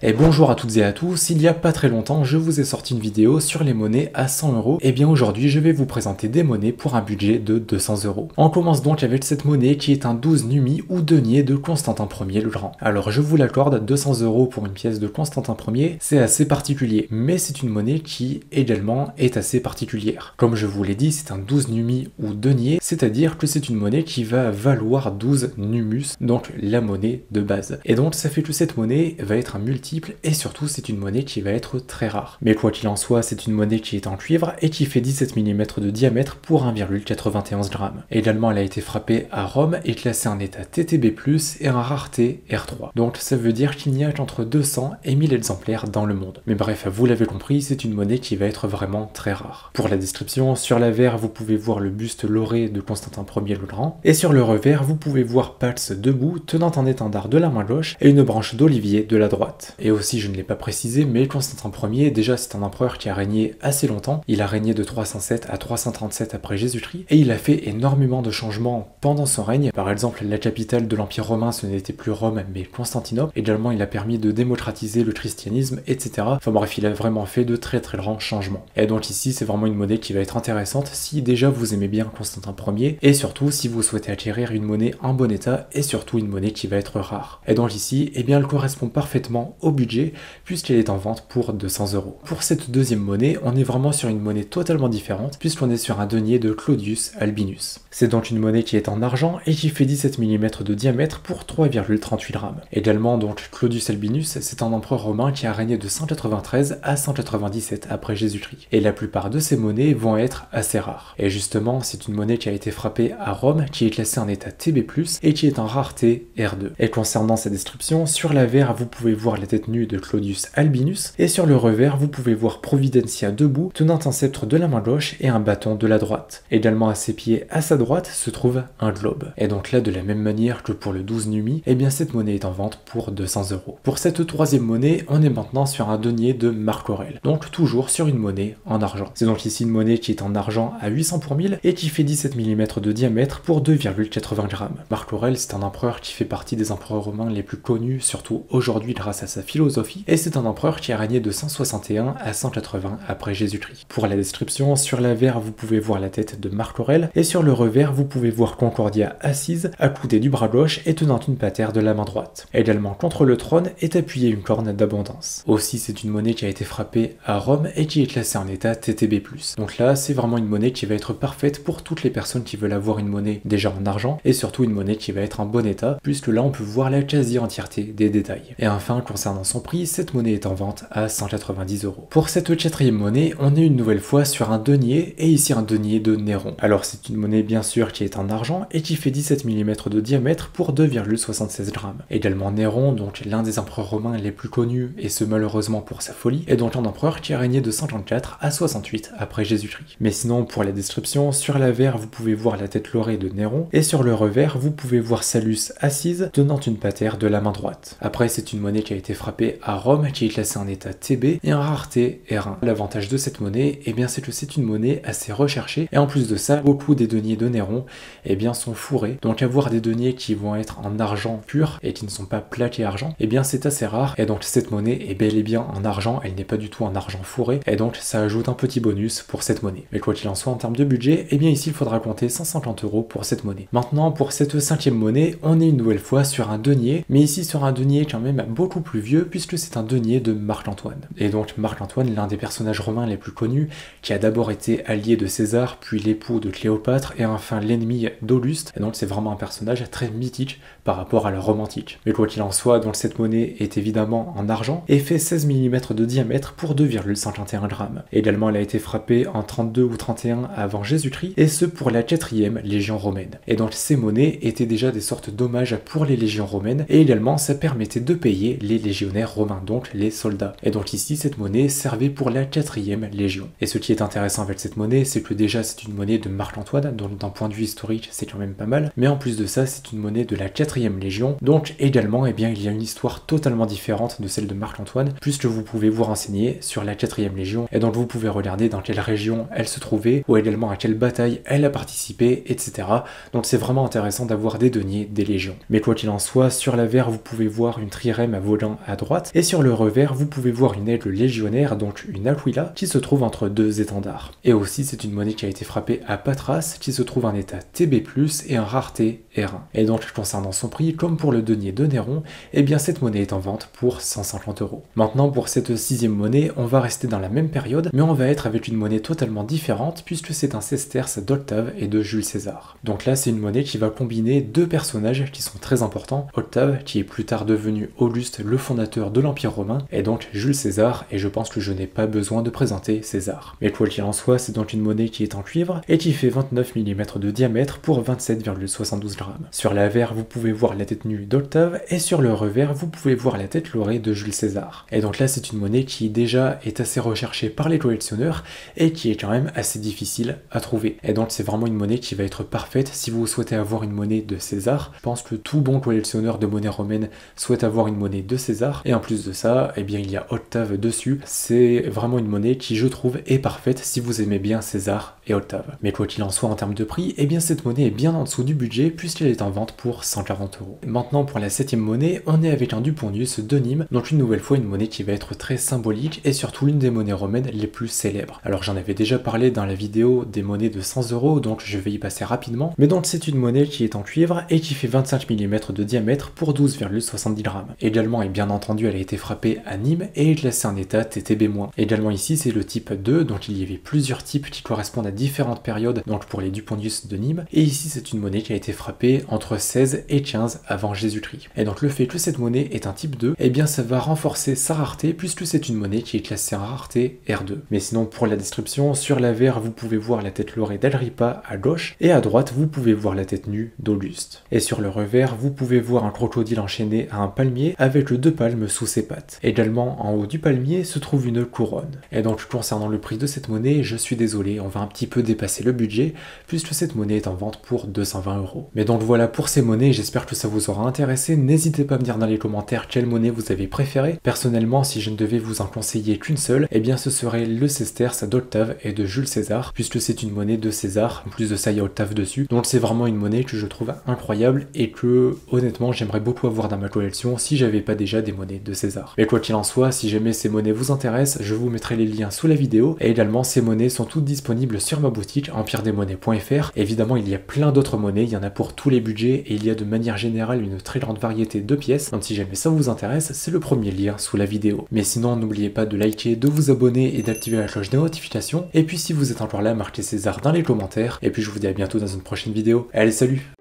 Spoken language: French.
Et bonjour à toutes et à tous, il y a pas très longtemps je vous ai sorti une vidéo sur les monnaies à 100 €, et bien aujourd'hui je vais vous présenter des monnaies pour un budget de 200 €. On commence donc avec cette monnaie qui est un 12 numi ou denier de Constantin Ier le Grand. Alors je vous l'accorde, 200 € pour une pièce de Constantin Ier, c'est assez particulier, mais c'est une monnaie qui également est assez particulière. Comme je vous l'ai dit, c'est un 12 numi ou denier, c'est-à-dire que c'est une monnaie qui va valoir 12 numus, donc la monnaie de base. Et donc ça fait que cette monnaie va être un multiple et surtout c'est une monnaie qui va être très rare. Mais quoi qu'il en soit, c'est une monnaie qui est en cuivre et qui fait 17 mm de diamètre pour 1,91 g. Également elle a été frappée à Rome et classée en état TTB+, et en rareté R3. Donc ça veut dire qu'il n'y a qu'entre 200 et 1000 exemplaires dans le monde. Mais bref, vous l'avez compris, c'est une monnaie qui va être vraiment très rare. Pour la description, sur l'avers vous pouvez voir le buste lauré de Constantin Ier le Grand, et sur le revers vous pouvez voir Pax debout tenant un étendard de la main gauche et une branche d'olivier de la droite. Et aussi, je ne l'ai pas précisé, mais Constantin Ier, déjà c'est un empereur qui a régné assez longtemps. Il a régné de 307 à 337 après Jésus-Christ, et il a fait énormément de changements pendant son règne. Par exemple, la capitale de l'Empire romain, ce n'était plus Rome, mais Constantinople. Également, il a permis de démocratiser le christianisme, etc. Enfin bref, il a vraiment fait de très grands changements. Et donc ici, c'est vraiment une monnaie qui va être intéressante si déjà vous aimez bien Constantin Ier, et surtout si vous souhaitez acquérir une monnaie en bon état, et surtout une monnaie qui va être rare. Et donc ici, eh bien, elle correspond parfaitement au budget, puisqu'elle est en vente pour 200 €. Pour cette deuxième monnaie, on est vraiment sur une monnaie totalement différente, puisqu'on est sur un denier de Claudius Albinus. C'est donc une monnaie qui est en argent et qui fait 17 mm de diamètre pour 3,38 g. Également, donc, Claudius Albinus, c'est un empereur romain qui a régné de 193 à 197 après Jésus-Christ. Et la plupart de ces monnaies vont être assez rares. Et justement, c'est une monnaie qui a été frappée à Rome, qui est classée en état TB+, et qui est en rareté R2. Et concernant sa description, sur l'avers, vous pouvez voir la tête nue de Claudius Albinus, et sur le revers, vous pouvez voir Providentia debout, tenant un sceptre de la main gauche et un bâton de la droite. Également à ses pieds, à sa droite, se trouve un globe. Et donc là, de la même manière que pour le 12 numi, eh bien cette monnaie est en vente pour 200 €. Pour cette troisième monnaie, on est maintenant sur un denier de Marc Aurèle, donc toujours sur une monnaie en argent. C'est donc ici une monnaie qui est en argent à 800 pour 1000 et qui fait 17 mm de diamètre pour 2,80 g. Marc Aurèle, c'est un empereur qui fait partie des empereurs romains les plus connus, surtout aujourd'hui grâce à sa philosophie, et c'est un empereur qui a régné de 161 à 180 après Jésus-Christ. Pour la description, sur l'avers vous pouvez voir la tête de Marc Aurèle, et sur le revers vous pouvez voir Concordia assise, accoudée du bras gauche et tenant une patère de la main droite. Également contre le trône est appuyée une corne d'abondance. Aussi, c'est une monnaie qui a été frappée à Rome et qui est classée en état TTB+. Donc là, c'est vraiment une monnaie qui va être parfaite pour toutes les personnes qui veulent avoir une monnaie déjà en argent, et surtout une monnaie qui va être en bon état, puisque là on peut voir la quasi-entièreté des détails. Et enfin, concernant son prix, cette monnaie est en vente à 190 €. Pour cette quatrième monnaie, on est une nouvelle fois sur un denier, et ici un denier de Néron. Alors c'est une monnaie bien sûr qui est en argent et qui fait 17 mm de diamètre pour 2,76 g. Également Néron, donc l'un des empereurs romains les plus connus, et ce malheureusement pour sa folie, est donc un empereur qui a régné de 134 à 68 après Jésus-Christ. Mais sinon, pour la description, sur l'avers vous pouvez voir la tête laurée de Néron, et sur le revers vous pouvez voir Salus assise, tenant une patère de la main droite. Après, c'est une monnaie qui a été frappée à Rome, qui est classée en état TB et en rareté R1. L'avantage de cette monnaie, eh bien, c'est que c'est une monnaie assez recherchée, et en plus de ça, beaucoup des deniers de Néron, eh bien, sont fourrés. Donc avoir des deniers qui vont être en argent pur et qui ne sont pas plaqués argent, eh bien c'est assez rare, et donc cette monnaie est bel et bien en argent, elle n'est pas du tout en argent fourré, et donc ça ajoute un petit bonus pour cette monnaie. Mais quoi qu'il en soit, en termes de budget, eh bien ici il faudra compter 150 € pour cette monnaie. Maintenant, pour cette cinquième monnaie, on est une nouvelle fois sur un denier, mais ici sur un denier quand même beaucoup plus vieux, puisque c'est un denier de Marc-Antoine. Et donc Marc-Antoine, l'un des personnages romains les plus connus, qui a d'abord été allié de César, puis l'époux de Cléopâtre, et enfin l'ennemi d'Auguste, et donc c'est vraiment un personnage très mythique par rapport à la Rome antique. Mais quoi qu'il en soit, donc cette monnaie est évidemment en argent, et fait 16 mm de diamètre pour 2,51 g. Également, elle a été frappée en 32 ou 31 avant Jésus-Christ, et ce pour la 4e légion romaine. Et donc ces monnaies étaient déjà des sortes d'hommages pour les légions romaines, et également ça permettait de payer les légionnaires romains, donc les soldats. Et donc ici, cette monnaie servait pour la 4e légion. Et ce qui est intéressant avec cette monnaie, c'est que déjà c'est une monnaie de Marc-Antoine, donc d'un point de vue historique, c'est quand même pas mal, mais en plus de ça, c'est une monnaie de la 4e légion, donc également, eh bien, il y a une histoire totalement différente de celle de Marc-Antoine, puisque vous pouvez vous renseigner sur la 4e légion, et donc vous pouvez regarder dans quelle région elle se trouvait, ou également à quelle bataille elle a participé, etc. Donc c'est vraiment intéressant d'avoir des deniers des légions. Mais quoi qu'il en soit, sur l'avers, vous pouvez voir une trirème volant à droite, et sur le revers, vous pouvez voir une aigle légionnaire, donc une Aquila, qui se trouve entre deux étendards. Et aussi, c'est une monnaie qui a été frappée à Patras, qui se trouve en état TB+, et en rareté R1. Et donc, concernant son prix, comme pour le denier de Néron, eh bien cette monnaie est en vente pour 150 €. Maintenant, pour cette 6e monnaie, on va rester dans la même période, mais on va être avec une monnaie totalement différente, puisque c'est un sesterce d'Octave et de Jules César. Donc là, c'est une monnaie qui va combiner deux personnages qui sont très importants. Octave, qui est plus tard devenu Auguste, le fondateur de l'Empire romain, et donc Jules César, et je pense que je n'ai pas besoin de présenter César. Mais quoi qu'il en soit, c'est donc une monnaie qui est en cuivre, et qui fait 29 mm de diamètre pour 27,72 grammes. Sur l'avers, vous pouvez voir la tête nue d'Octave, et sur le revers, vous pouvez voir la tête lorée de Jules César. Et donc là, c'est une monnaie qui déjà est assez recherchée par les collectionneurs, et qui est quand même assez difficile à trouver. Et donc c'est vraiment une monnaie qui va être parfaite si vous souhaitez avoir une monnaie de César. Je pense que tout bon collectionneur de monnaie romaine souhaite avoir une monnaie de César. Et en plus de ça, eh bien il y a Octave dessus. C'est vraiment une monnaie qui, je trouve, est parfaite si vous aimez bien César et Octave. Mais quoi qu'il en soit, en termes de prix, eh bien cette monnaie est bien en dessous du budget puisqu'elle est en vente pour 140 €. Maintenant, pour la 7e monnaie, on est avec un Duponius de Nîmes, donc une nouvelle fois une monnaie qui va être très symbolique et surtout l'une des monnaies romaines les plus célèbres. Alors j'en avais déjà parlé dans la vidéo des monnaies de 100 €, donc je vais y passer rapidement. Mais donc c'est une monnaie qui est en cuivre et qui fait 25 mm de diamètre pour 12,70 grammes. Également, et bien entendu, elle a été frappée à Nîmes et est classée en état TTB-. Également ici, c'est le type 2, donc il y avait plusieurs types qui correspondent à différentes périodes, donc pour les Duponius de Nîmes. Et ici, c'est une monnaie qui a été frappée entre 16 et 15 avant Jésus-Christ. Et donc le fait que cette monnaie est un type 2, eh bien ça va renforcer sa rareté puisque c'est une monnaie qui est classée en rareté R2. Mais sinon, pour la description, sur l'avers, vous pouvez voir la tête lorée d'Agrippa à gauche, et à droite, vous pouvez voir la tête nue d'Auguste. Et sur le revers, vous pouvez voir un crocodile enchaîné à un palmier avec deux palmes sous ses pattes. Également, en haut du palmier se trouve une couronne. Et donc, concernant le prix de cette monnaie, je suis désolé, on va un petit peu dépasser le budget, puisque cette monnaie est en vente pour 220 €. Mais donc voilà pour ces monnaies, j'espère que ça vous aura intéressé. N'hésitez pas à me dire dans les commentaires quelle monnaie vous avez préférée. Personnellement, si je ne devais vous en conseiller qu'une seule, eh bien ce serait le sesterce d'Octave et de Jules César, puisque c'est une monnaie de César. En plus de ça, il y a Octave dessus. Donc c'est vraiment une monnaie que je trouve incroyable et que, honnêtement, j'aimerais beaucoup avoir dans ma collection si j'avais pas déjà des monnaies de César. Mais quoi qu'il en soit, si jamais ces monnaies vous intéressent, je vous mettrai les liens sous la vidéo. Et également, ces monnaies sont toutes disponibles sur ma boutique empiredesmonnaies.fr. Évidemment, il y a plein d'autres monnaies, il y en a pour tous les budgets et il y a de manière générale une très grande variété de pièces. Donc si jamais ça vous intéresse, c'est le premier lien sous la vidéo. Mais sinon, n'oubliez pas de liker, de vous abonner et d'activer la cloche des notifications. Et puis si vous êtes encore là, marquez César dans les commentaires. Et puis je vous dis à bientôt dans une prochaine vidéo. Allez, salut!